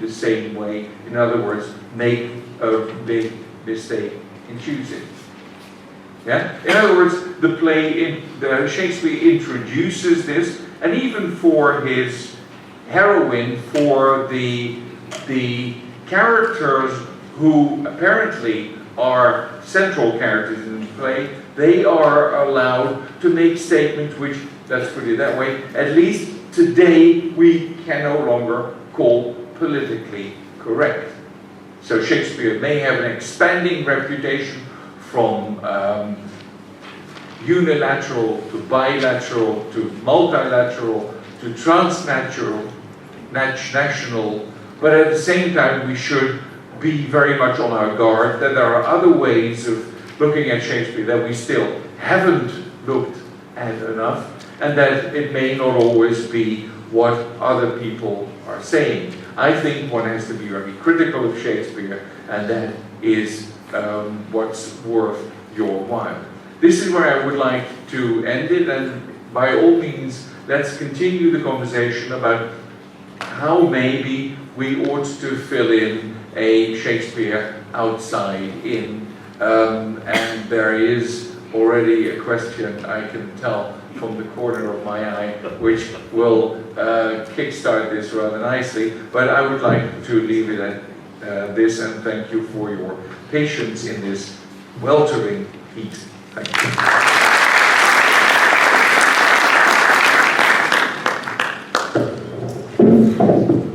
the same way. In other words, make a big mistake in choosing. Yeah? In other words, the play, Shakespeare introduces this, and even for his heroine, for the characters who apparently are central characters in the play, they are allowed to make statements which, let's put it that way, at least today we can no longer call politically correct. So Shakespeare may have an expanding reputation from unilateral to bilateral to multilateral to transnational, national, but at the same time we should be very much on our guard that there are other ways of looking at Shakespeare that we still haven't looked at enough, and that it may not always be what other people are saying. I think one has to be very critical of Shakespeare, and that is what's worth your while. This is where I would like to end it, and by all means, let's continue the conversation about how maybe we ought to fill in a Shakespeare outside in. And there is already a question I can tell from the corner of my eye, which will kickstart this rather nicely, but I would like to leave it at this, and thank you for your patience in this weltering heat. Thank you.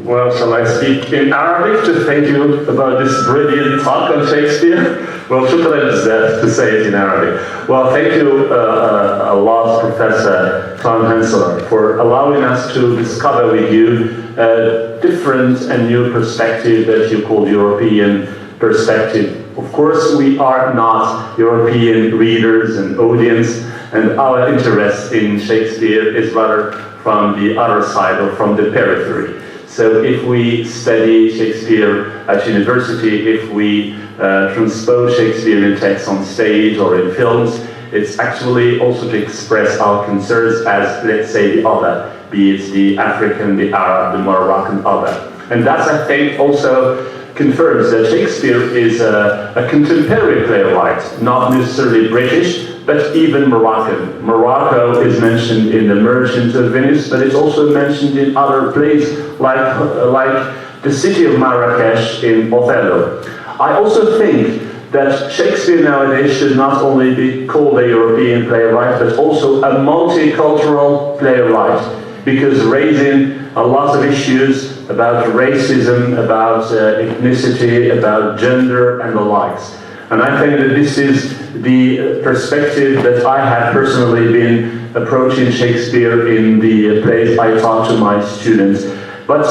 Well, shall I speak in Arabic to thank you about this brilliant talk on Shakespeare? Well, shukran bzaf, to say it in Arabic. Well, thank you a lot, Professor Tom Hoenselaars, for allowing us to discover with you a different and new perspective that you call European perspective. Of course, we are not European readers and audience, and our interest in Shakespeare is rather from the other side, or from the periphery. So if we study Shakespeare at university, if we transpose Shakespearean texts on stage or in films, it's actually also to express our concerns as, let's say, the other, be it the African, the Arab, the Moroccan other. And that's, I think, also confirms that Shakespeare is a contemporary playwright, not necessarily British, but even Moroccan. Morocco is mentioned in The Merchant of Venice, but it's also mentioned in other plays like the city of Marrakesh in Othello. I also think that Shakespeare nowadays should not only be called a European playwright, but also a multicultural playwright, because raising a lot of issues about racism, about ethnicity, about gender, and the likes. And I think that this is the perspective that I have personally been approaching Shakespeare in the plays I taught to my students. But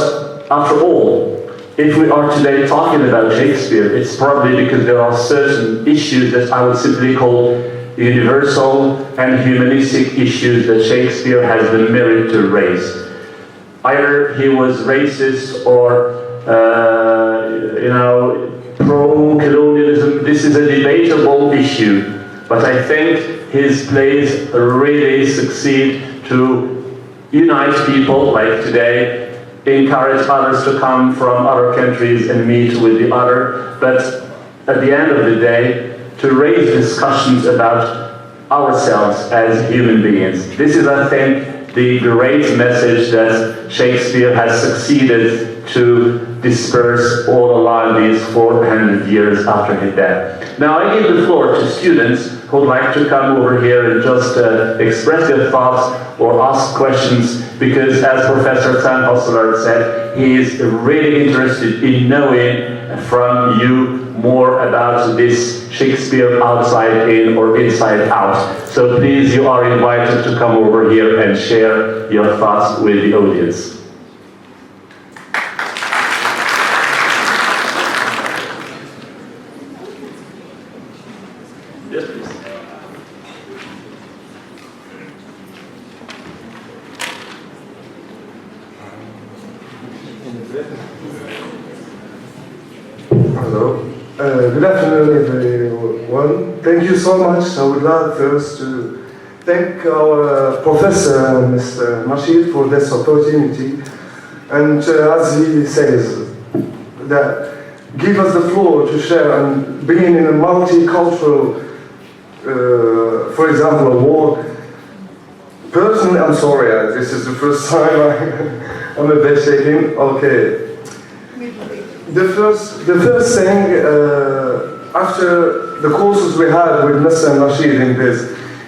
after all, if we are today talking about Shakespeare, it's probably because there are certain issues that I would simply call universal and humanistic issues that Shakespeare has the merit to raise. Either he was racist or, pro-colonialism. This is a debatable issue, but I think his plays really succeed to unite people, like today, encourage others to come from other countries and meet with the other, but at the end of the day, to raise discussions about ourselves as human beings. This is, I think, the great message that Shakespeare has succeeded to disperse all along these 400 years after his death. Now I give the floor to students who would like to come over here and just express their thoughts or ask questions, because as Professor Tom Hoenselaars said, he is really interested in knowing from you more about this Shakespeare outside in or inside out. So please, you are invited to come over here and share your thoughts with the audience. Yes, please. Hello. Good afternoon, everyone. Thank you so much. I would like first to thank our professor, Mr. Rashid, for this opportunity. And as he says, that give us the floor to share, and being in a multicultural, for example, a war. Personally, I'm sorry, this is the first time I'm a bit shaking. Okay. The first thing, after the courses we had with Mr. and Rashid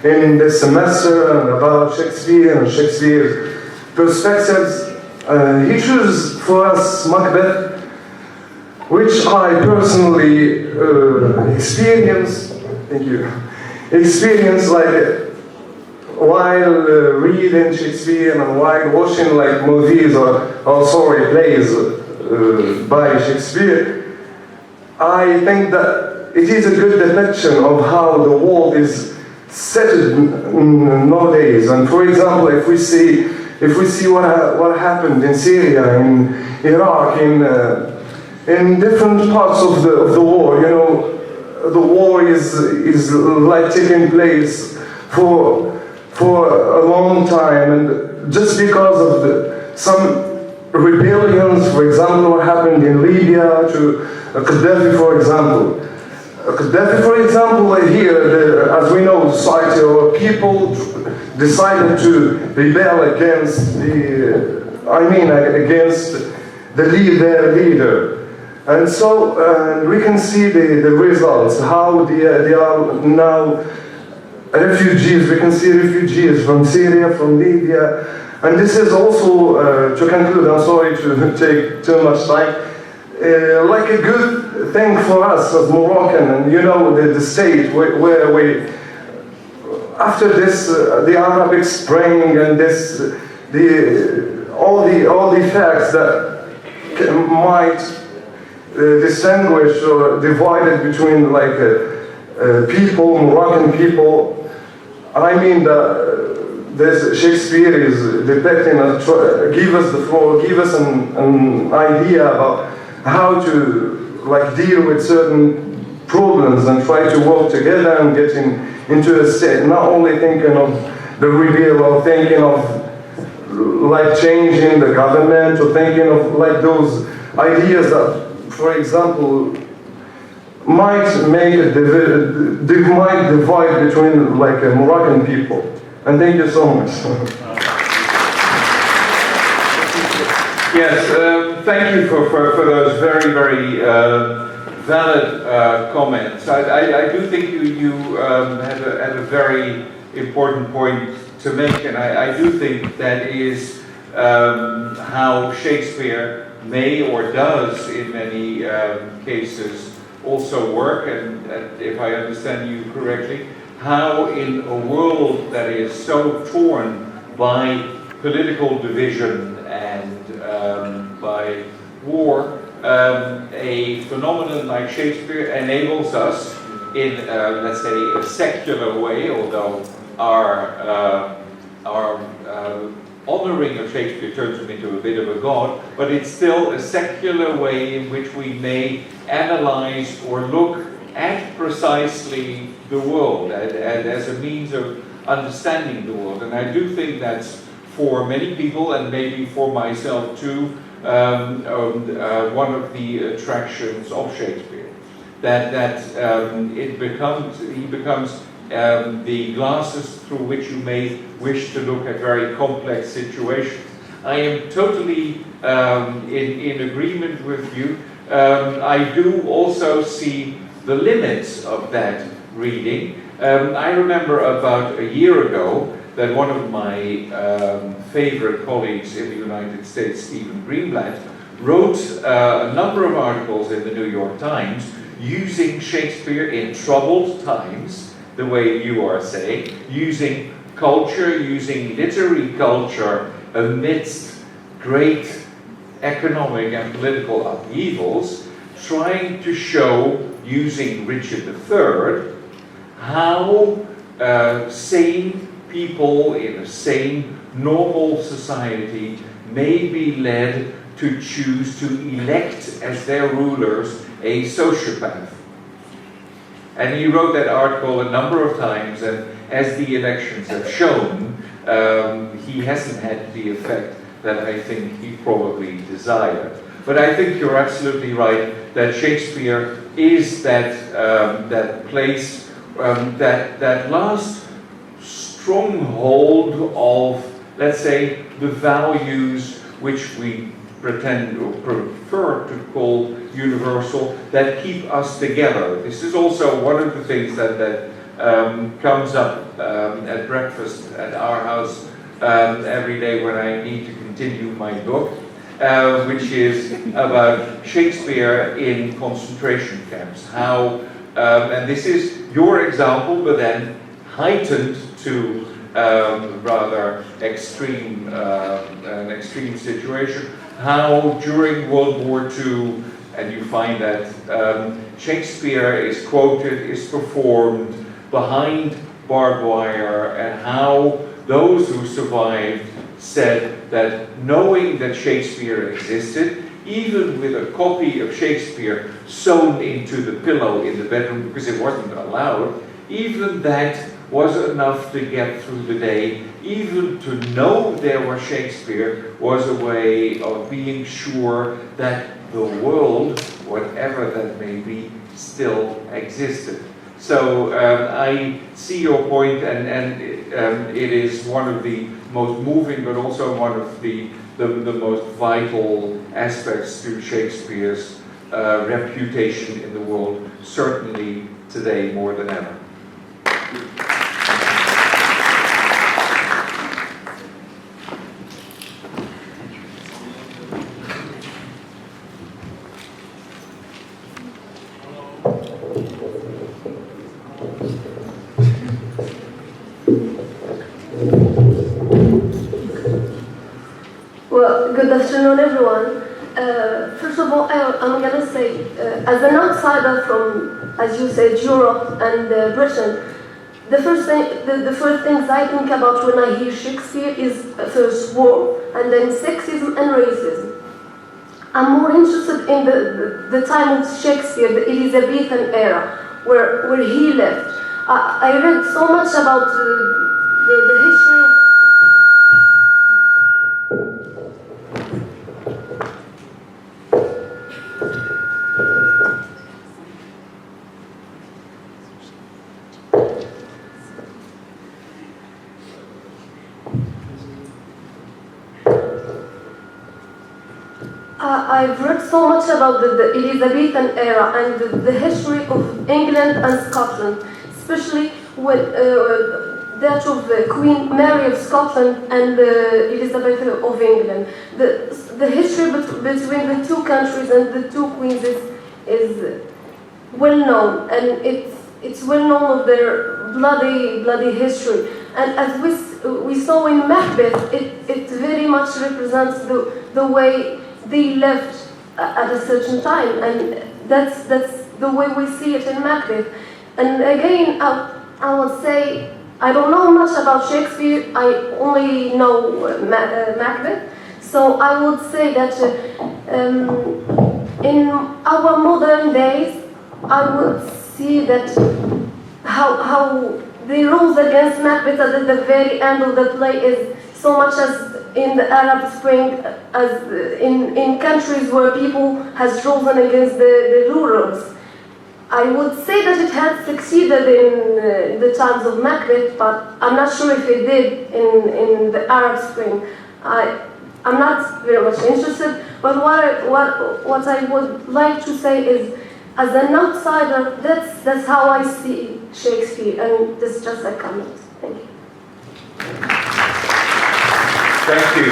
in this semester and about Shakespeare and Shakespeare's perspectives, he chose for us Macbeth, which I personally experienced. Thank you. Experienced like while reading Shakespeare and while watching like movies or plays by Shakespeare. I think that it is a good depiction of how the world is settled nowadays. And for example, if we see what happened in Syria, in Iraq, in different parts of the war, you know, the war is like taking place for a long time, and just because of some rebellions, for example, what happened in Libya to Gaddafi, for example. Gaddafi, for example, here, as we know, society or people decided to rebel against their leader. And so we can see the results, how they are now refugees. We can see refugees from Syria, from Libya. And this is also, to conclude, I'm sorry to take too much time, like a good thing for us as Moroccan, and you know, the state where we, after this, the Arabic Spring and all the facts that might distinguish or divide it between like people, Moroccan people. I mean that Shakespeare is depicting, give us the floor, give us an idea about how to like deal with certain problems and try to work together and get into a state, not only thinking of the reveal or thinking of like changing the government or thinking of like those ideas that, for example, might divide between like Moroccan people. And thank you so much. Yes, thank you for those very, very valid comments. I do think you had a very important point to make, and I do think that is how Shakespeare may or does in many cases also work, and if I understand you correctly, how in a world that is so torn by political division and by war, a phenomenon like Shakespeare enables us in, let's say, a secular way, although our honoring of Shakespeare turns him into a bit of a god, but it's still a secular way in which we may analyze or look at precisely the world and as a means of understanding the world. And I do think that's, for many people, and maybe for myself too, one of the attractions of Shakespeare. That he becomes the glasses through which you may wish to look at very complex situations. I am totally in agreement with you. I do also see the limits of that reading. I remember about a year ago that one of my favorite colleagues in the United States, Stephen Greenblatt, wrote a number of articles in the New York Times using Shakespeare in troubled times, the way you are saying, using culture, using literary culture amidst great economic and political upheavals, trying to show, using Richard III, how sane people in a sane, normal society may be led to choose to elect as their rulers a sociopath. And he wrote that article a number of times, and as the elections have shown, he hasn't had the effect that I think he probably desired. But I think you're absolutely right that Shakespeare is that that place, that last stronghold of, let's say, the values which we pretend or prefer to call universal, that keep us together. This is also one of the things that comes up at breakfast at our house every day when I need to continue my book, which is about Shakespeare in concentration camps. How, and this is your example, but then heightened to rather extreme, an extreme situation. How during World War II, and you find that Shakespeare is quoted, is performed behind barbed wire, and how those who survived said that knowing that Shakespeare existed, even with a copy of Shakespeare sewn into the pillow in the bedroom because it wasn't allowed, even that was enough to get through the day. Even to know there was Shakespeare was a way of being sure that the world, whatever that may be, still existed. So I see your point, and it is one of the most moving, but also one of the most vital aspects to Shakespeare's reputation in the world, certainly today more than ever. Well, good afternoon, everyone. First of all, I'm going to say, as an outsider from, as you said, Europe and Britain, the first things I think about when I hear Shakespeare is first war, and then sexism and racism. I'm more interested in the time of Shakespeare, the Elizabethan era, where he lived. I read so much about the history of I've read so much about the Elizabethan era and the history of England and Scotland, especially with that of Queen Mary of Scotland and Elizabeth of England. The history between the two countries and the two queens is well known, and it's well known of their bloody history. And as we saw in Macbeth, it very much represents the way they lived at a certain time, and that's the way we see it in Macbeth. And again, I would say I don't know much about Shakespeare. I only know Macbeth. So I would say that in our modern days, I would see that how the rules against Macbeth at the very end of the play is so much as in the Arab Spring, as in countries where people has risen against the rulers. I would say that it had succeeded in the times of Macbeth, but I'm not sure if it did in the Arab Spring. I'm not very much interested, but what I would like to say is, as an outsider, that's how I see Shakespeare, and this is just a comment. Thank you. Thank you.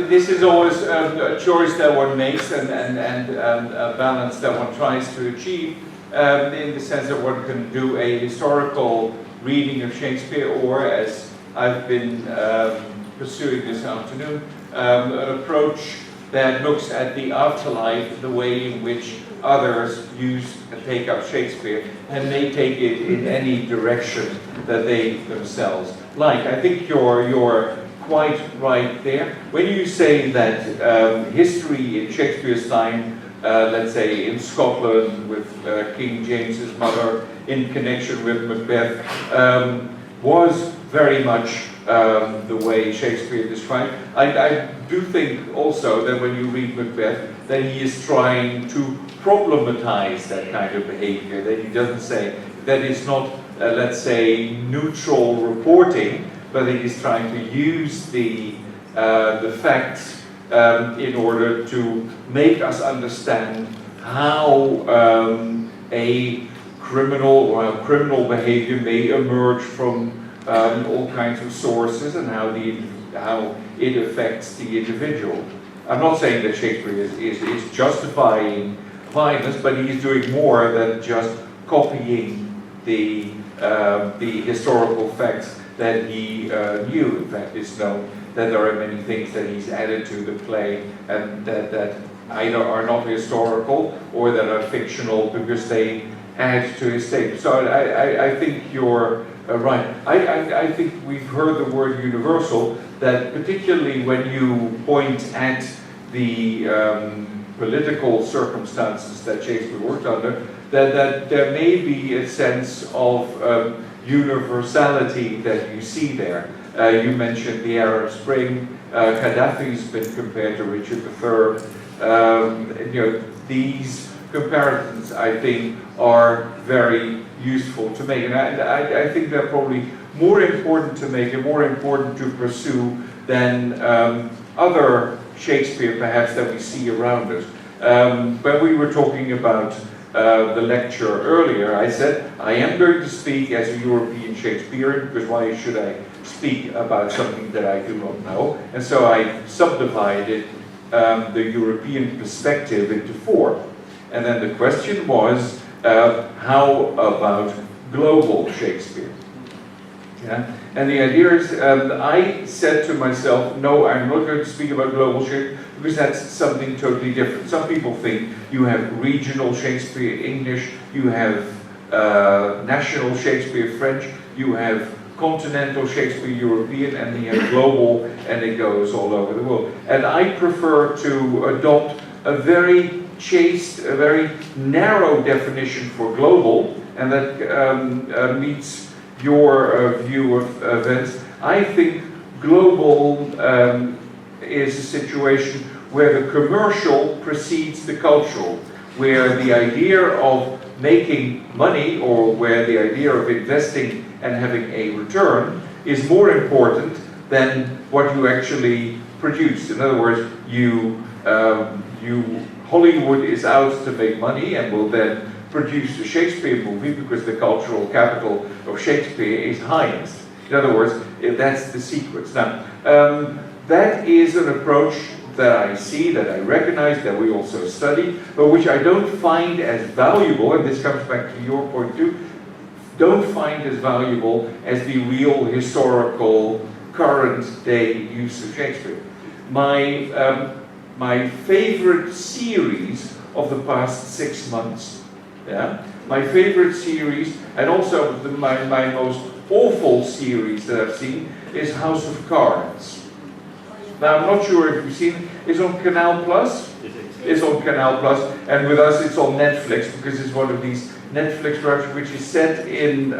This is always a choice that one makes, and a balance that one tries to achieve, in the sense that one can do a historical reading of Shakespeare, or, as I've been pursuing this afternoon, an approach that looks at the afterlife, the way in which others take up Shakespeare, and they take it in any direction that they themselves like. I think you're quite right there. When you say that history in Shakespeare's time, let's say in Scotland with King James's mother in connection with Macbeth, was very much the way Shakespeare described. I do think also that when you read Macbeth, that he is trying to problematize that kind of behavior, that he doesn't say, that it's not, let's say, neutral reporting, but that he's trying to use the facts in order to make us understand how a criminal or criminal behavior may emerge from all kinds of sources and how it affects the individual. I'm not saying that Shakespeare is justifying violence, but he's doing more than just copying the historical facts that he knew. In fact, it's known that there are many things that he's added to the play and that either are not historical or that are fictional because they add to his statement. So I think you're right. I think we've heard the word universal, that particularly when you point at the political circumstances that Shakespeare worked under, that there may be a sense of universality that you see there. You mentioned the Arab Spring. Gaddafi's been compared to Richard III. These comparisons, I think, are very useful to make, and I think they're probably more important to make and more important to pursue than other Shakespeare, perhaps, that we see around us. When we were talking about the lecture earlier, I said I am going to speak as a European Shakespearean, because why should I speak about something that I do not know? And so I subdivided the European perspective into 4. And then the question was, how about global Shakespeare? Yeah? And the idea is, I said to myself, no, I'm not going to speak about global Shakespeare, because that's something totally different. Some people think you have regional Shakespeare, English, you have national Shakespeare, French, you have continental Shakespeare, European, and then you have global, and it goes all over the world. And I prefer to adopt a very chaste, a very narrow definition for global, and that meets your view of events. I think global is a situation where the commercial precedes the cultural, where the idea of making money or where the idea of investing and having a return is more important than what you actually produce. In other words, Hollywood is out to make money and will then produce a Shakespeare movie because the cultural capital of Shakespeare is highest. In other words, that's the secret. Now, that is an approach that I see, that I recognize, that we also study, but which I don't find as valuable, and this comes back to your point too, don't find as valuable as the real historical current day use of Shakespeare. My favorite series of the past 6 months, my favorite series, and also my most awful series that I've seen, is House of Cards. Now, I'm not sure if you've seen it. It's on Canal Plus. It's on Canal Plus, and with us it's on Netflix, because it's one of these Netflix productions which is set in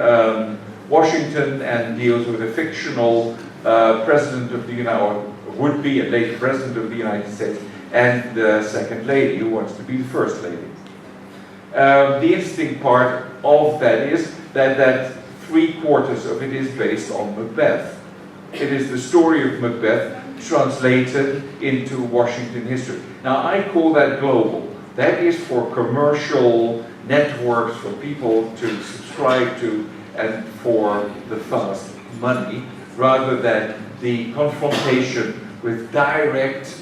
Washington and deals with a fictional president of the United, would-be a late president of the United States, and the second lady who wants to be the first lady. The interesting part of that is that 3/4 of it is based on Macbeth. It is the story of Macbeth translated into Washington history. Now, I call that global. That is for commercial networks, for people to subscribe to, and for the fast money, rather than the confrontation with direct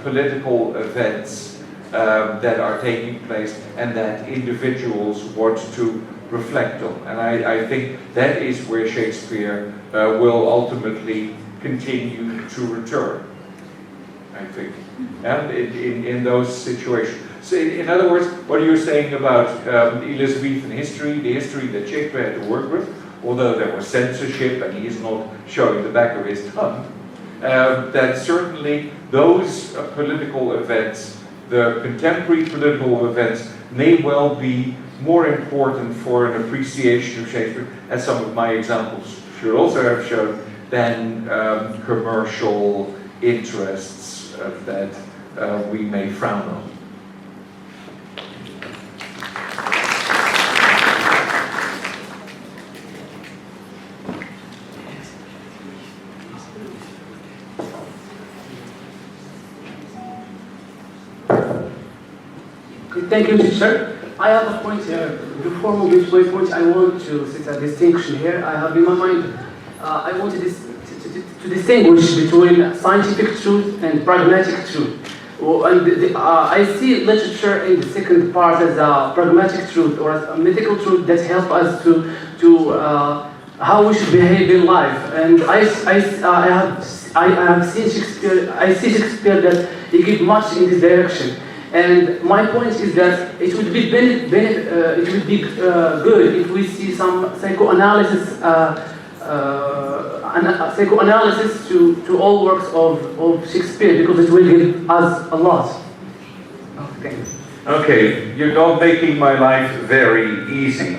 political events that are taking place and that individuals want to reflect on. And I think that is where Shakespeare will ultimately continue to return, I think, and in those situations. So in other words, what you're saying about Elizabethan history, the history that Shakespeare had to work with, although there was censorship and he's not showing the back of his tongue, that certainly those political events, the contemporary political events, may well be more important for an appreciation of Shakespeare, as some of my examples should also have shown, than commercial interests that we may frown on. Thank you, teacher. I have a point here. Before moving to my point, I want to set a distinction here. I have in my mind, I want to distinguish between scientific truth and pragmatic truth. I see literature in the second part as a pragmatic truth or as a medical truth that help us to how we should behave in life. And I have seen Shakespeare. I see Shakespeare that he gives much in this direction. And my point is that it would be good if we see some psychoanalysis to all works of Shakespeare, because it will give us a lot. Oh, thank you. Okay, you're not making my life very easy.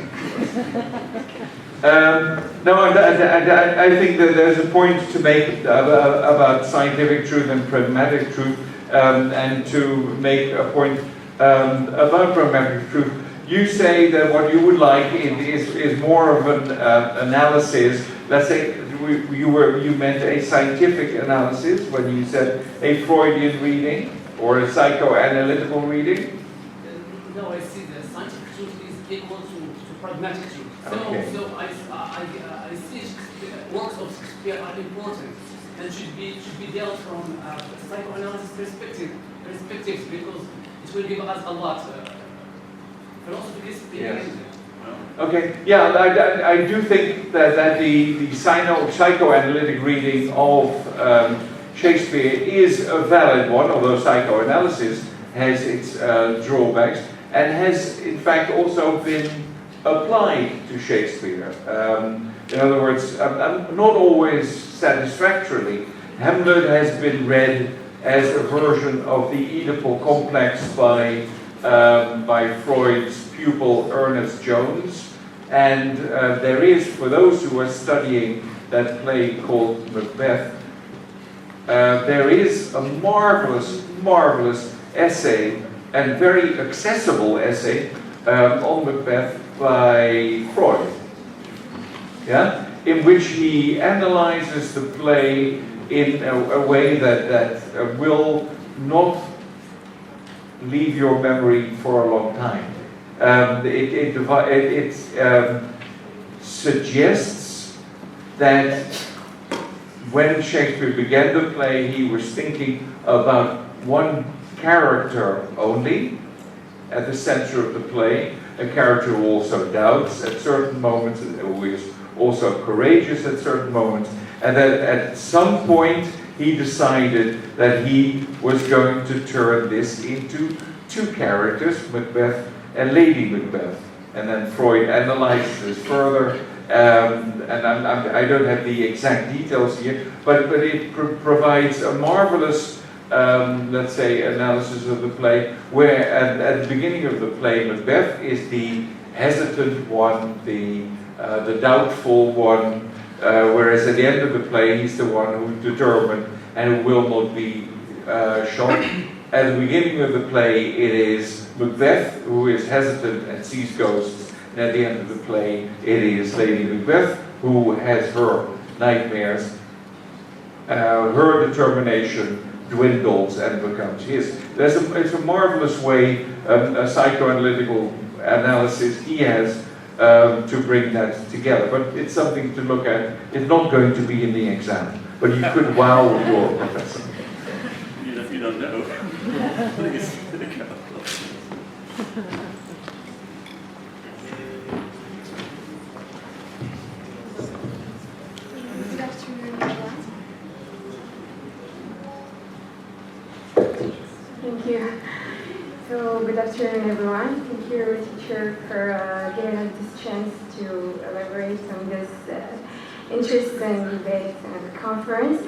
No, I think that there's a point to make about scientific truth and pragmatic truth. And to make a point about pragmatic truth, you say that what you would like is more of an analysis. Let's say you meant a scientific analysis when you said a Freudian reading or a psychoanalytical reading. No, I see the scientific truth is equal to pragmatic truth. Okay. So I see works of Shakespeare are important and should be dealt from psychoanalysis perspectives, because it will give us a lot. Philosophically speaking. Yes. Okay. Yeah, I do think that the psychoanalytic reading of Shakespeare is a valid one, although psychoanalysis has its drawbacks and has in fact also been applied to Shakespeare. In other words, not always satisfactorily. Hamlet has been read as a version of the Oedipal complex by Freud's pupil Ernest Jones, and there is, for those who are studying that play called Macbeth, there is a marvelous essay and very accessible essay on Macbeth by Freud. Yeah? In which he analyzes the play in a way that will not leave your memory for a long time. It suggests that when Shakespeare began the play, he was thinking about one character only at the center of the play, a character who also doubts at certain moments, who is also courageous at certain moments, and that at some point he decided that he was going to turn this into two characters, Macbeth and Lady Macbeth. And then Freud analyzes this further, and I don't have the exact details here, but it provides a marvelous, let's say, analysis of the play, where at the beginning of the play, Macbeth is the hesitant one, the doubtful one, whereas at the end of the play, he's the one who's determined and who will not be shot. At the beginning of the play, it is Macbeth who is hesitant and sees ghosts, and at the end of the play, it is Lady Macbeth who has her nightmares. Her determination dwindles and becomes his. It's a marvelous way, a psychoanalytical analysis he has to bring that together. But it's something to look at. It's not going to be in the exam, but you could wow your professor. Even if you don't know. Please. Thank you. So, good afternoon, everyone. Thank you, teacher, for giving us this chance to elaborate on this interesting debate and conference.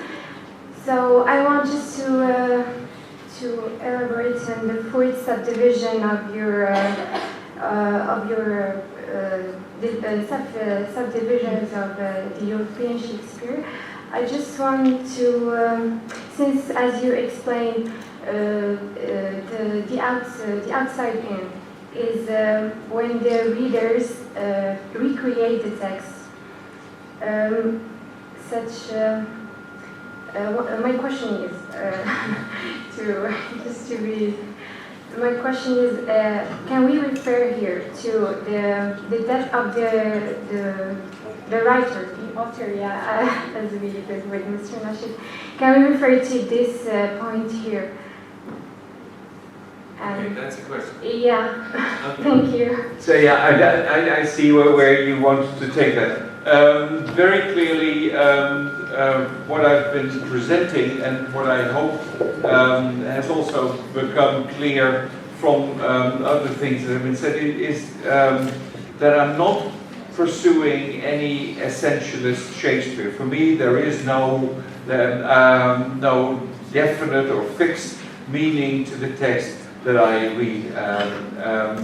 So, I want just to elaborate on the fourth subdivision of your subdivisions of the European Shakespeare. I just want to, since as you explained, the outside in is when the readers recreate the text. My question is my question is, can we refer here to the death of the writer, the author, as we did with Mr. Nasheed? Can we refer to this point here? Okay, that's a question. Yeah, Okay. thank you. So yeah, I see where you want to take that. Very clearly, what I've been presenting and what I hope has also become clear from other things that have been said is that I'm not pursuing any essentialist Shakespeare. For me, there is no definite or fixed meaning to the text that I read.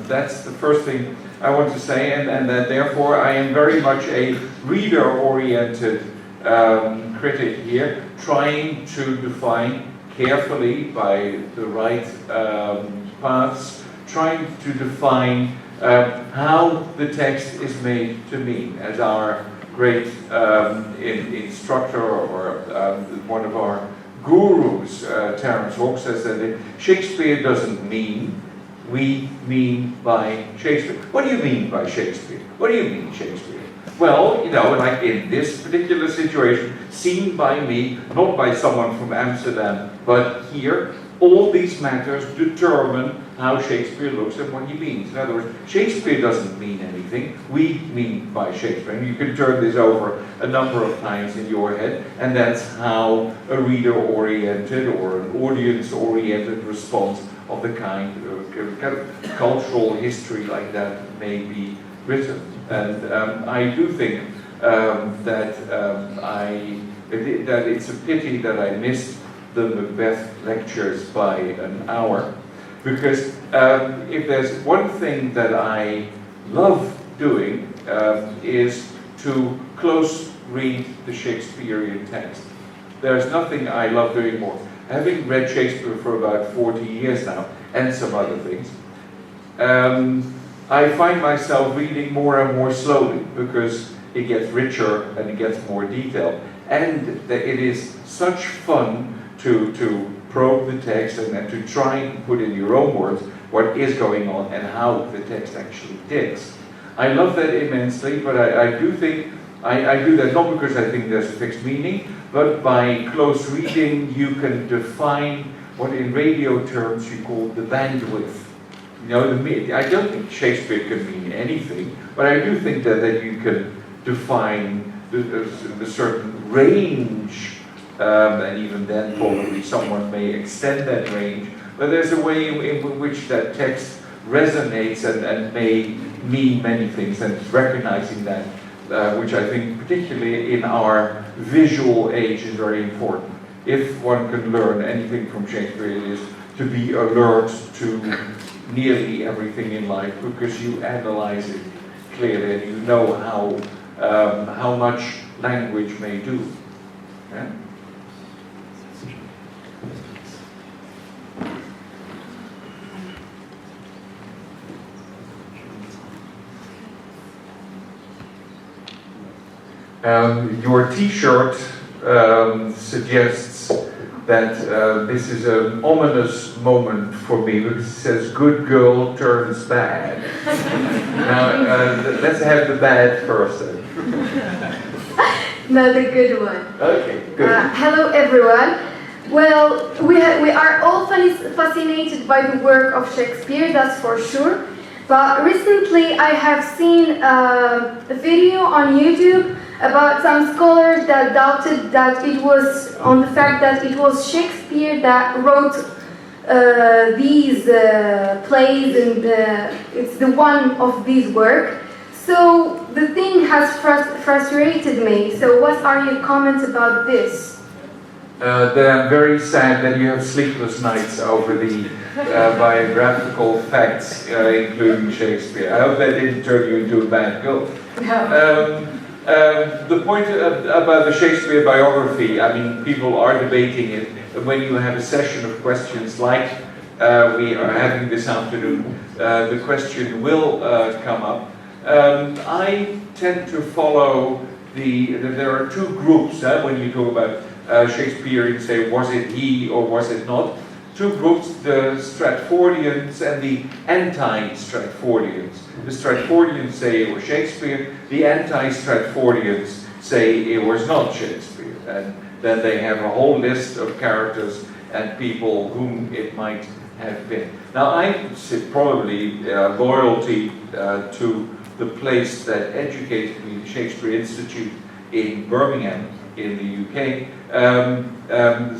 That's the first thing I want to say, and that therefore I am very much a reader-oriented critic here, trying to define carefully by the right paths, trying to define how the text is made to mean, as our great instructor or one of our gurus, Terence Hawke, says that Shakespeare doesn't mean, we mean by Shakespeare. What do you mean by Shakespeare? What do you mean Shakespeare? Well, you know, like in this particular situation, seen by me, not by someone from Amsterdam, but here, all these matters determine how Shakespeare looks and what he means. In other words, Shakespeare doesn't mean anything, we mean by Shakespeare. And you can turn this over a number of times in your head, and that's how a reader-oriented or an audience-oriented response of the kind of cultural history like that may be written. And I do think that it's a pity that I missed the Macbeth lectures by an hour, because if there's one thing that I love doing is to close read the Shakespearean text. There's nothing I love doing more. Having read Shakespeare for about 40 years now, and some other things, I find myself reading more and more slowly, because it gets richer and it gets more detailed. And it is such fun to probe the text and to try and put in your own words what is going on and how the text actually ticks. I love that immensely, but I do think, I do that not because I think there's a fixed meaning, but by close reading you can define what in radio terms you call the bandwidth. You know, I don't think Shakespeare can mean anything, but I do think that you can define the certain range, and even then probably someone may extend that range, but there's a way in which that text resonates and may mean many things, and recognizing that, which I think particularly in our visual age is very important. If one can learn anything from Shakespeare, it is to be alert to nearly everything in life, because you analyze it clearly and you know how much language may do. Yeah? Your T-shirt suggests that this is an ominous moment for me, because it says "good girl turns bad." Now, let's have the bad first then. Not a good one. Okay, good. Hello everyone. Well, we are all fascinated by the work of Shakespeare, that's for sure. But recently I have seen a video on YouTube about some scholars that doubted that it was on the fact that it was Shakespeare that wrote these plays, and it's the one of these work. So the thing has frustrated me. So what are your comments about this? That I'm very sad that you have sleepless nights over the biographical facts, including Shakespeare. I hope that didn't turn you into a bad girl. No. The point about the Shakespeare biography, I mean, people are debating it. When you have a session of questions like we are having this afternoon, the question will come up. I tend to follow there are two groups when you talk about Shakespearean, say, was it he or was it not? Two groups, the Stratfordians and the anti-Stratfordians. The Stratfordians say it was Shakespeare, the anti-Stratfordians say it was not Shakespeare. And then they have a whole list of characters and people whom it might have been. Now I probably loyalty to the place that educated me, the Shakespeare Institute in Birmingham, in the UK.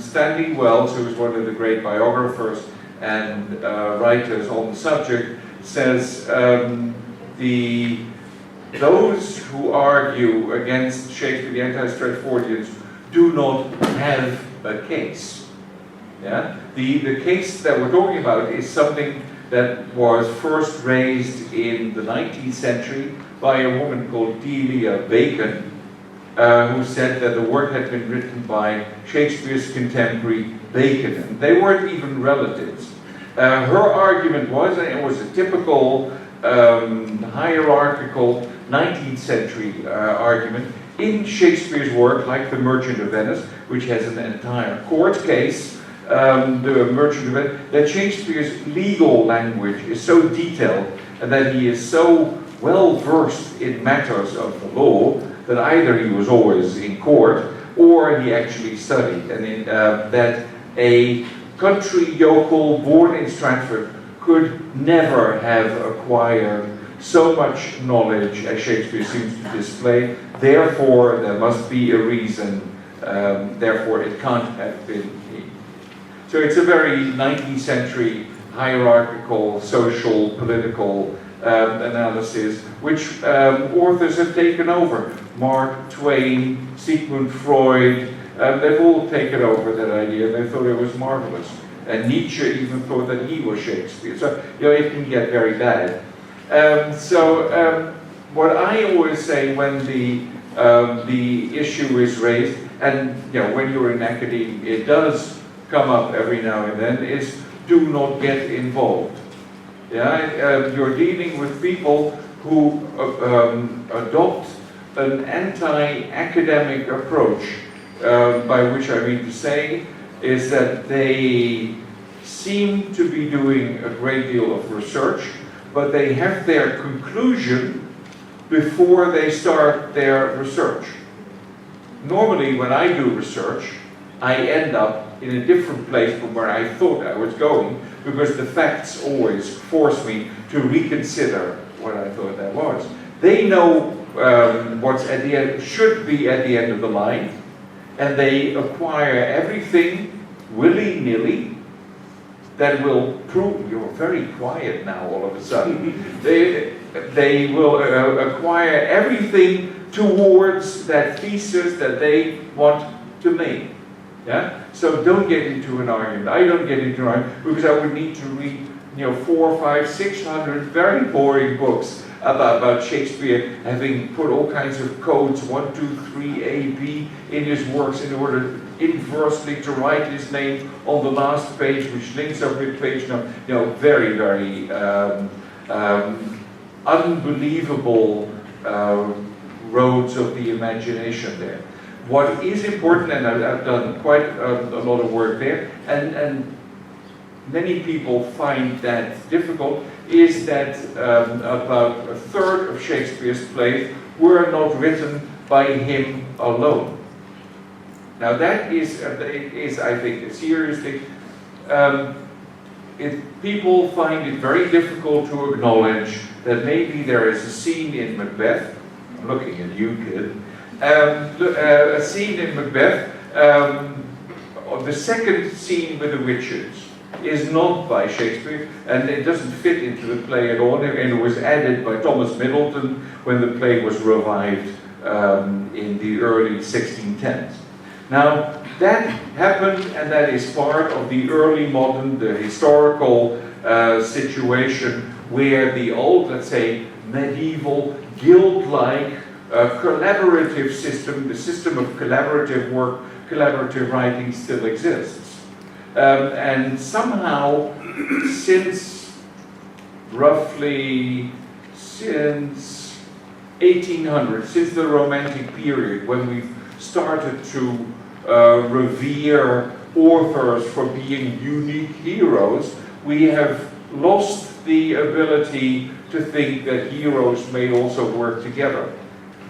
Stanley Wells, who is one of the great biographers and writers on the subject, says those who argue against Shakespeare, the anti-Stratfordians, do not have a case. Yeah? The case that we're talking about is something that was first raised in the 19th century by a woman called Delia Bacon, who said that the work had been written by Shakespeare's contemporary Bacon, and they weren't even relatives. Her argument was, and it was a typical hierarchical 19th century argument, in Shakespeare's work, like The Merchant of Venice, which has an entire court case, The Merchant of Venice, that Shakespeare's legal language is so detailed and that he is so well versed in matters of the law that either he was always in court or he actually studied, and that a country yokel born in Stratford could never have acquired so much knowledge as Shakespeare seems to display. Therefore, there must be a reason. Therefore, it can't have been he. So it's a very 19th century hierarchical, social, political analysis, which authors have taken over. Mark Twain, Sigmund Freud, they've all taken over that idea. They thought it was marvelous. And Nietzsche even thought that he was Shakespeare. So, it can get very bad. What I always say when the issue is raised, and when you're in academia, it does come up every now and then, is do not get involved. You're dealing with people who adopt an anti-academic approach, by which I mean to say is that they seem to be doing a great deal of research, but they have their conclusion before they start their research. Normally, when I do research, I end up in a different place from where I thought I was going, because the facts always force me to reconsider what I thought that was. They know what's at the end, should be at the end of the line, and they acquire everything willy-nilly that will prove. You're very quiet now all of a sudden. They will acquire everything towards that thesis that they want to make. So don't get into an argument. I don't get into an argument because I would need to read 400, 500, 600 very boring books about Shakespeare having put all kinds of codes, 1, 2, 3, A, B, in his works in order inversely to write his name on the last page, which links up with page number. Very, very unbelievable roads of the imagination there. What is important, and I've done quite a lot of work there, and many people find that difficult, is that about a third of Shakespeare's plays were not written by him alone. Now that is I think, a serious thing. People find it very difficult to acknowledge that maybe there is a scene in Macbeth, I'm looking at you, kid, a scene in Macbeth, the second scene with the witches, is not by Shakespeare, and it doesn't fit into the play at all, and it was added by Thomas Middleton when the play was revived in the early 1610s. Now, that happened, and that is part of the early modern, the historical situation where the old, let's say, medieval, guild-like collaborative system, the system of collaborative work, collaborative writing still exists. And somehow, since 1800, since the Romantic period, when we've started to revere authors for being unique heroes, we have lost the ability to think that heroes may also work together.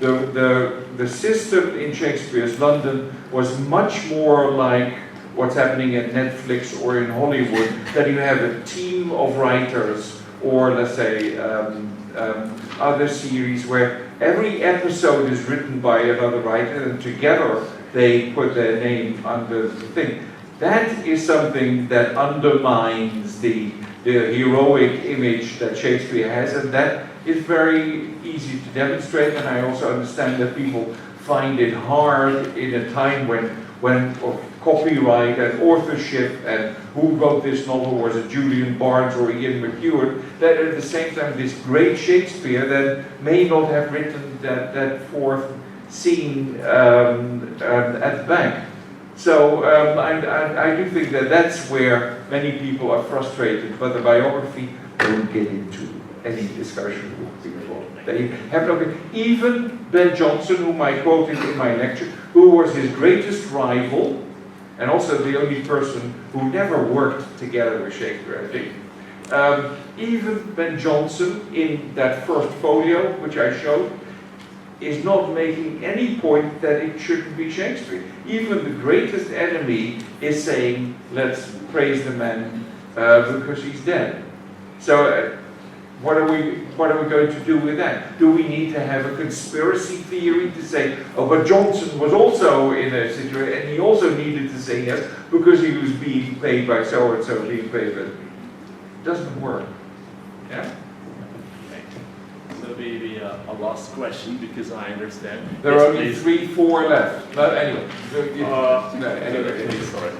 The system in Shakespeare's London was much more like what's happening at Netflix or in Hollywood, that you have a team of writers, or let's say other series where every episode is written by another writer, and together they put their name under the thing. That is something that undermines the heroic image that Shakespeare has, and that is very easy to demonstrate. And I also understand that people find it hard in a time when copyright and authorship and who wrote this novel, was it Julian Barnes or Ian McEwan, that at the same time this great Shakespeare that may not have written that fourth scene at the back. So I do think that that's where many people are frustrated, but the biography won't get into any discussion with people. They have no, even Ben Jonson, whom I quoted in my lecture, who was his greatest rival, and also the only person who never worked together with Shakespeare, I think. Even Ben Jonson, in that first folio, which I showed, is not making any point that it shouldn't be Shakespeare. Even the greatest enemy is saying, let's praise the man because he's dead. So what are we going to do with that? Do we need to have a conspiracy theory to say, oh, but Johnson was also in a situation, and he also needed to say yes because he was being paid by so-and-so, being paid by... It doesn't work. Yeah? So maybe a last question, because I understand. There are only 3, 4 left. But anyway. Anyway, sorry.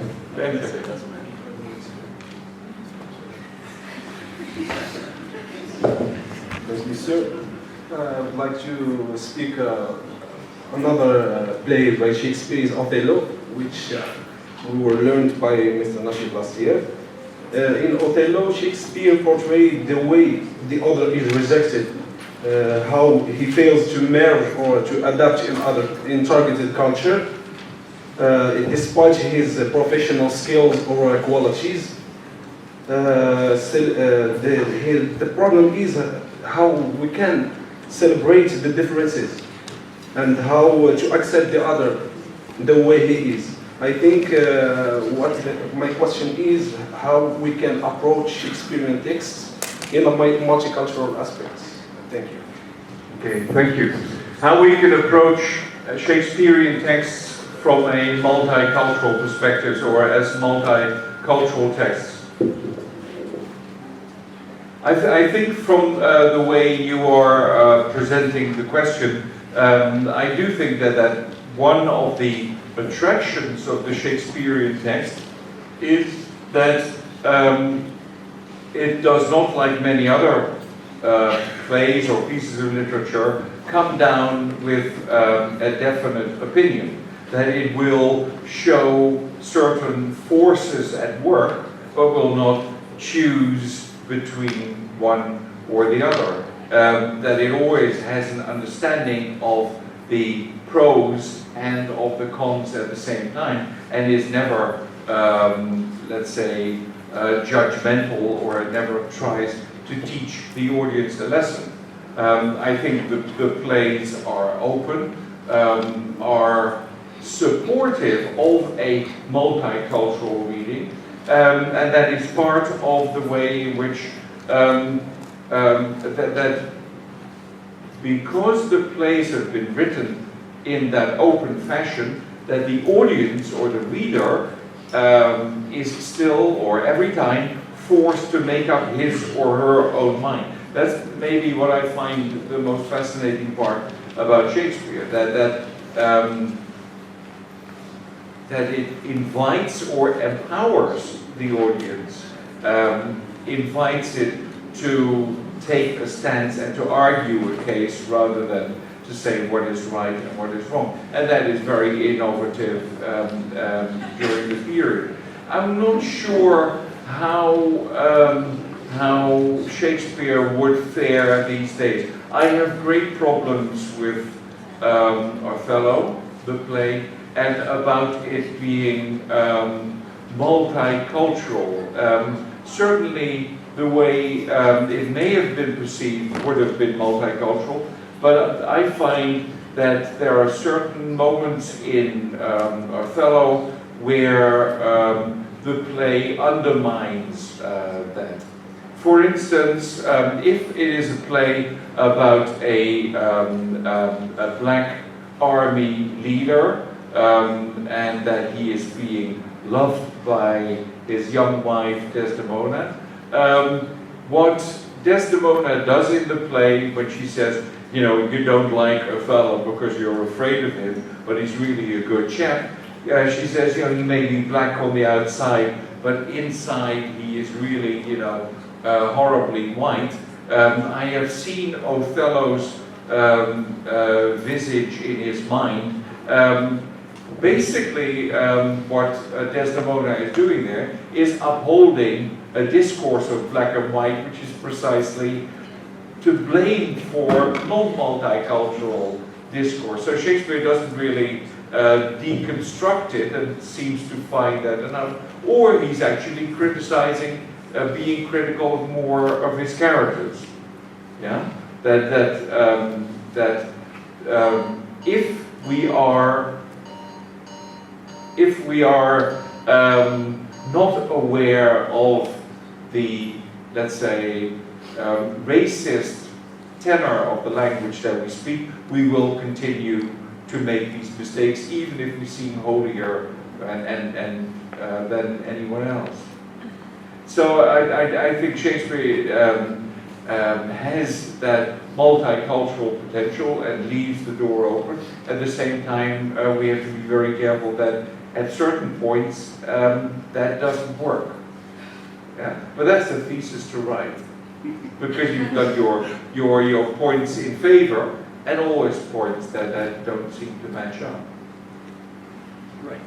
Thank you, sir. I would like to speak another play by Shakespeare is Othello, which we were learned by Mr. Nashid last year. In Othello, Shakespeare portrayed the way the other is rejected, how he fails to merge or to adapt in targeted culture, despite his professional skills or qualities. The problem is how we can celebrate the differences and how to accept the other the way he is. I think my question is how we can approach Shakespearean texts in a multicultural aspects. Thank you. Okay, thank you. How we can approach Shakespearean texts from a multicultural perspective or as multicultural texts. I think from the way you are presenting the question, I do think that one of the attractions of the Shakespearean text is that it does not, like many other plays or pieces of literature, come down with a definite opinion. That it will show certain forces at work, but will not choose between one or the other. That it always has an understanding of the pros and of the cons at the same time, and is never, let's say, judgmental, or it never tries to teach the audience a lesson. I think the plays are open, are supportive of a multicultural reading, and that is part of the way in which that because the plays have been written in that open fashion, that the audience or the reader is still, or every time, forced to make up his or her own mind. That's maybe what I find the most fascinating part about Shakespeare, that it invites or empowers the audience, invites it to take a stance and to argue a case rather than to say what is right and what is wrong. And that is very innovative during the period. I'm not sure how Shakespeare would fare these days. I have great problems with Othello, the play, and about it being multicultural. Certainly the way it may have been perceived would have been multicultural, but I find that there are certain moments in Othello where the play undermines that. For instance, if it is a play about a black army leader and that he is being loved by his young wife Desdemona, what Desdemona does in the play when she says, you know, you don't like Othello because you're afraid of him, but he's really a good chap. She says, you know, he may be black on the outside, but inside he is really, you know, horribly white. I have seen Othello's visage in his mind. Basically, what Desdemona is doing there is upholding a discourse of black and white, which is precisely to blame for non-multicultural discourse. So Shakespeare doesn't really deconstruct it and seems to find that enough, or he's actually criticizing, being critical of more of his characters. Yeah, that if we are not aware of the, let's say, racist tenor of the language that we speak, we will continue to make these mistakes, even if we seem holier than anyone else. So I think Shakespeare has that multicultural potential and leaves the door open. At the same time, we have to be very careful that at certain points that doesn't work. Yeah? But that's the thesis to write, because you've got your points in favor and always points that don't seem to match up. Right.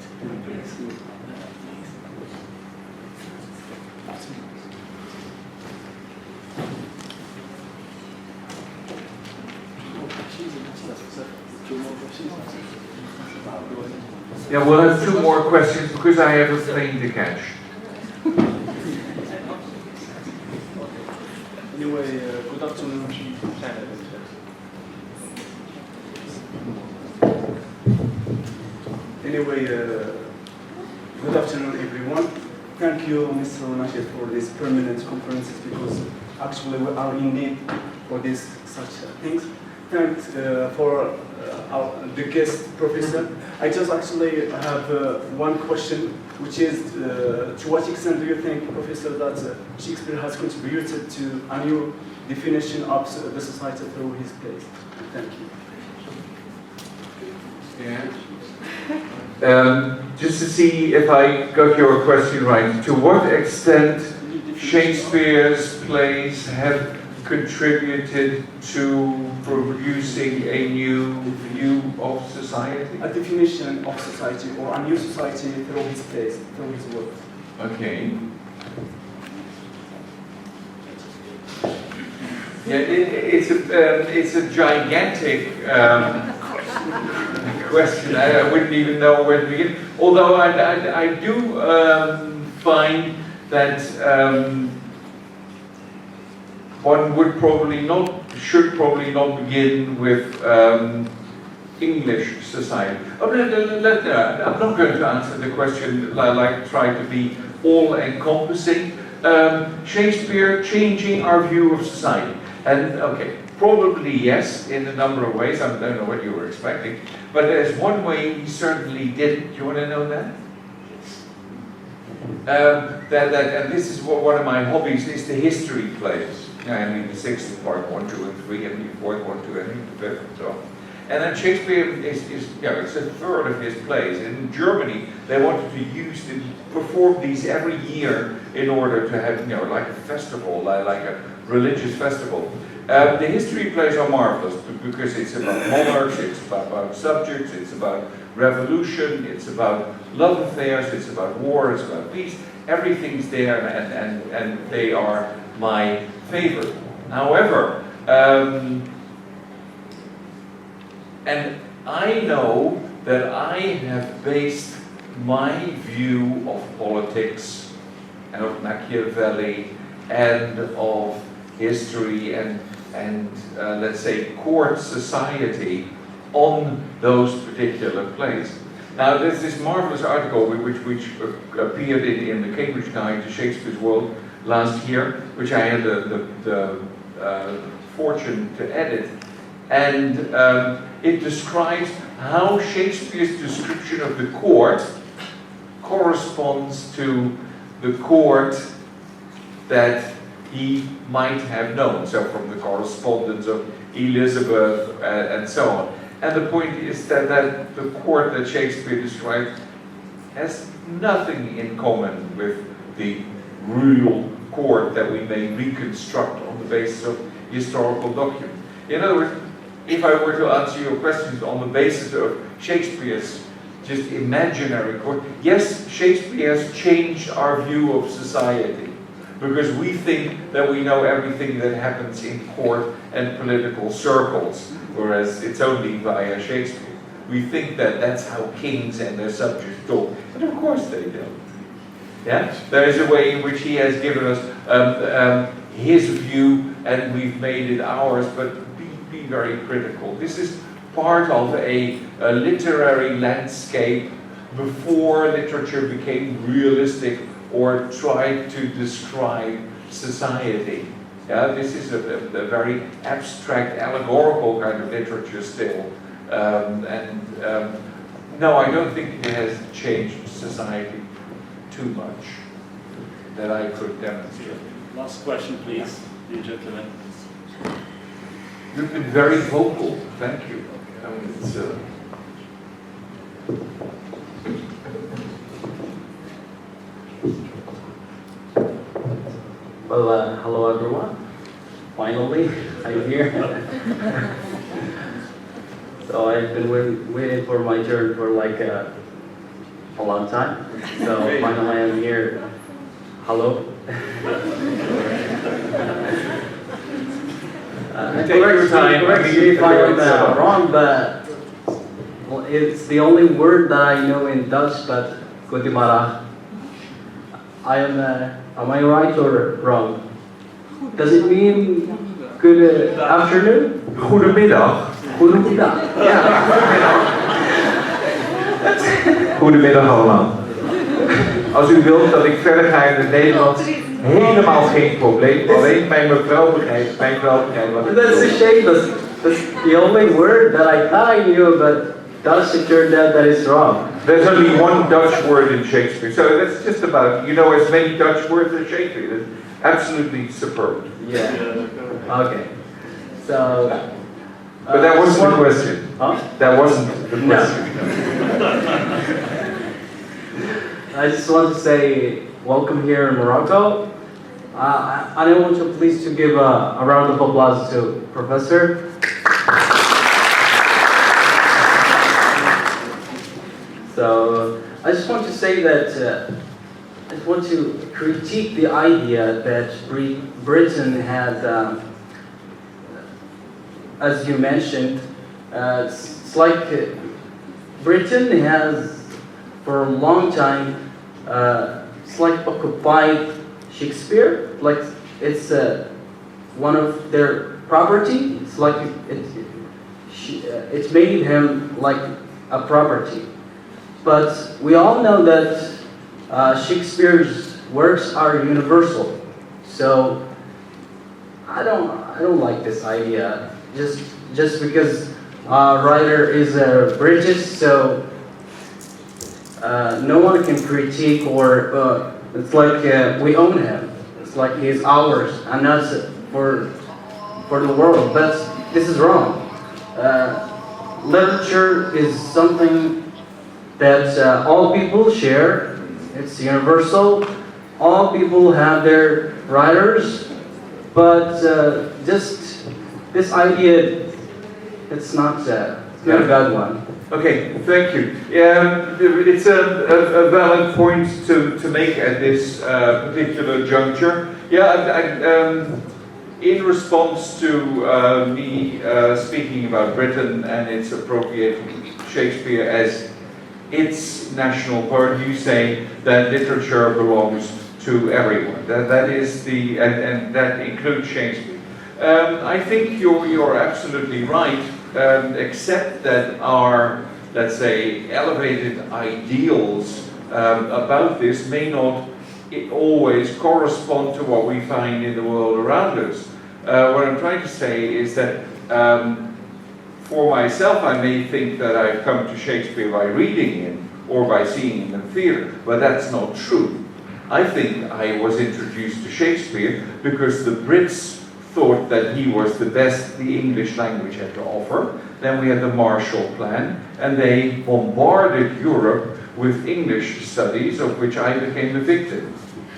Yeah, we'll have 2 more questions because I have a plane to catch. Anyway, good afternoon. Good afternoon, everyone. Thank you, Mr. Rashid, for these permanent conferences, because actually we are in need for this such things. Thanks for the guest professor. I just actually have one question, which is to what extent do you think, Professor, that Shakespeare has contributed to a new definition of the society through his plays? Thank you. Yeah. Just to see if I got your question right, to what extent Shakespeare's plays have contributed to producing a new view of society? A definition of society, or a new society through his plays, through his work. Okay. Yeah, it's a gigantic question. I wouldn't even know where to begin. Although I do find that one should probably not begin with English society. I'm not going to answer the question like try to be all-encompassing. Shakespeare changing our view of society. And okay, probably yes, in a number of ways. I don't know what you were expecting. But there's one way he certainly did. Do you want to know that? And this is one of my hobbies, is the history plays. I mean, the 6th part 1, 2, and 3, and the 4th 1, 2, and the 5th, and so on. And then Shakespeare it's a third of his plays. In Germany, they wanted to perform these every year in order to have, like a festival, like a religious festival. The history plays are marvelous because it's about monarchs, it's about subjects, it's about revolution, it's about love affairs, it's about war, it's about peace. Everything's there, and they are my favorite. However, and I know that I have based my view of politics and of Machiavelli and of history and let's say court society on those particular plays. Now there's this marvelous article which appeared in the Cambridge Guide to Shakespeare's World last year, which I had the fortune to edit, and it describes how Shakespeare's description of the court corresponds to the court that he might have known, so from the correspondence of Elizabeth and so on. And the point is that the court that Shakespeare described has nothing in common with the real court that we may reconstruct on the basis of historical documents. In other words, if I were to answer your questions on the basis of Shakespeare's just imaginary court, yes, Shakespeare has changed our view of society, because we think that we know everything that happens in court and political circles, whereas it's only via Shakespeare. We think that that's how kings and their subjects talk, but of course they don't. Yeah? There is a way in which he has given us his view, and we've made it ours, but be very critical. This is part of a literary landscape before literature became realistic or tried to describe society. Yeah, this is a very abstract, allegorical kind of literature still. No, I don't think it has changed society too much that I could demonstrate. Last question, please, you gentlemen. You've been very vocal. Thank you. It's, Well, hello everyone. Finally, I'm here. So I've been waiting for my turn for like a long time. So finally I'm here. Hello. Correct me if I am wrong, but it's the only word that I know in Dutch, but Goedemiddag. Am I right or wrong? Does it mean good afternoon? Goedemiddag. Goedemiddag. Yeah. Goedemiddag allemaal. Als u wilt dat ik verder ga in het Nederlands, helemaal geen probleem. Alleen mijn vrouw begrijpt wat ik That's a shame. That's the only word that I thought I knew, but Dutch, it turned out that it's wrong. There's only one Dutch word in Shakespeare, so that's just about, as many Dutch words as Shakespeare. That's absolutely superb. Yeah. Okay. So. But that wasn't the question. Huh? That wasn't the question. No. I just want to say welcome here in Morocco. I want you please to give a round of applause to Professor. So I just want to say that I just want to critique the idea that Britain has, as you mentioned, it's like Britain has for a long time it's like occupied Shakespeare, like it's one of their property. It's like it's made him like a property. But we all know that Shakespeare's works are universal. So I don't like this idea. Just because a writer is British, so no one can critique or it's like we own him. It's like he's ours and not for the world. But this is wrong. literature is something that all people share. It's universal. All people have their writers, but just this idea, it's not a good one. Okay, thank you. It's a valid point to make at this particular juncture. In response to me speaking about Britain and its appropriating Shakespeare as its national poet, you say that literature belongs to everyone. That is and that includes Shakespeare. I think you're absolutely right, except that our, let's say, elevated ideals about this may not always correspond to what we find in the world around us. What I'm trying to say is that for myself, I may think that I've come to Shakespeare by reading him or by seeing him in theatre, but that's not true. I think I was introduced to Shakespeare because the Brits thought that he was the best the English language had to offer. Then we had the Marshall Plan, and they bombarded Europe with English studies, of which I became a victim.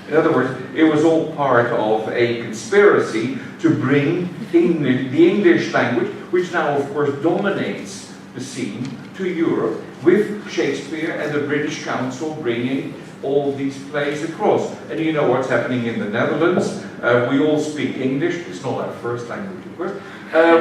In other words, it was all part of a conspiracy to bring the English language, which now of course dominates the scene, to Europe, with Shakespeare and the British Council bringing all these plays across. And you know what's happening in the Netherlands. We all speak English. It's not our first language, of course.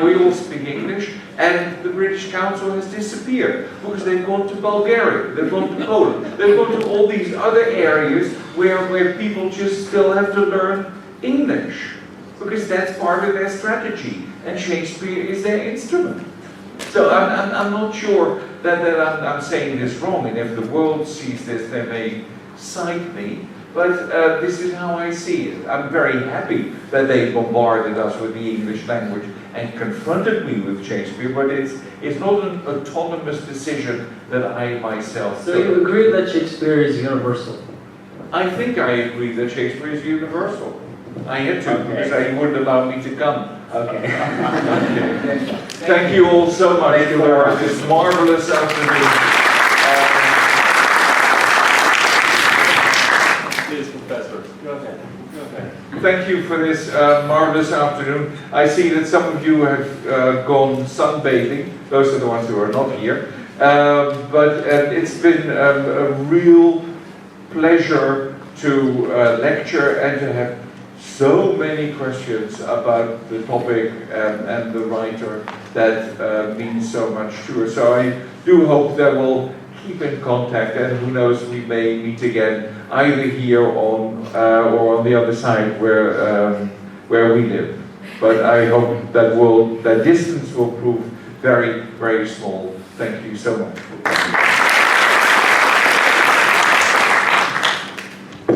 We all speak English, and the British Council has disappeared because they've gone to Bulgaria, they've gone to Poland, they've gone to all these other areas where people just still have to learn English because that's part of their strategy, and Shakespeare is their instrument. So I'm not sure that I'm saying this wrong, and if the world sees this, they may cite me. But this is how I see it. I'm very happy that they bombarded us with the English language and confronted me with Shakespeare, but it's not an autonomous decision that I myself So took. you agree that Shakespeare is universal? I think I agree that Shakespeare is universal. I had to, because he wouldn't allow me to come. Okay. Okay. Thank you all so much for this marvelous afternoon. Please, Professor, go ahead. Thank you for this marvelous afternoon. I see that some of you have gone sunbathing. Those are the ones who are not here. But it's been a real pleasure to lecture and to have so many questions about the topic and the writer that means so much to us. So I do hope that we'll keep in contact, and who knows, we may meet again either here on or on the other side where we live. But I hope that distance will prove very, very small. Thank you so much.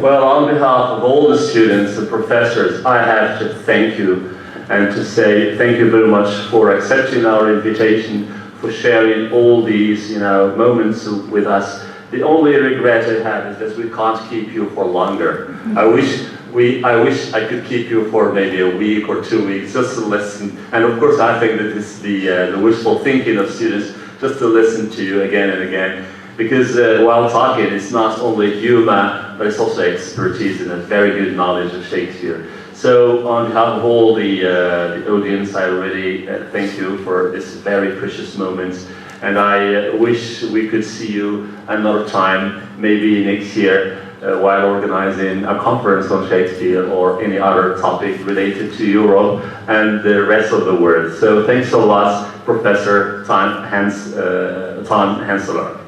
Well, on behalf of all the students and professors, I have to thank you and to say thank you very much for accepting our invitation, for sharing all these, moments with us. The only regret I have is that we can't keep you for longer. I wish I could keep you for maybe a week or 2 weeks just to listen. And of course, I think that it's the wishful thinking of students just to listen to you again and again. Because while talking, it's not only humor, but it's also expertise and a very good knowledge of Shakespeare. So on behalf of all the audience, I really thank you for this very precious moment. And I wish we could see you another time, maybe next year, while organizing a conference on Shakespeare or any other topic related to Europe and the rest of the world. So thanks a lot, Professor Hoenselaars.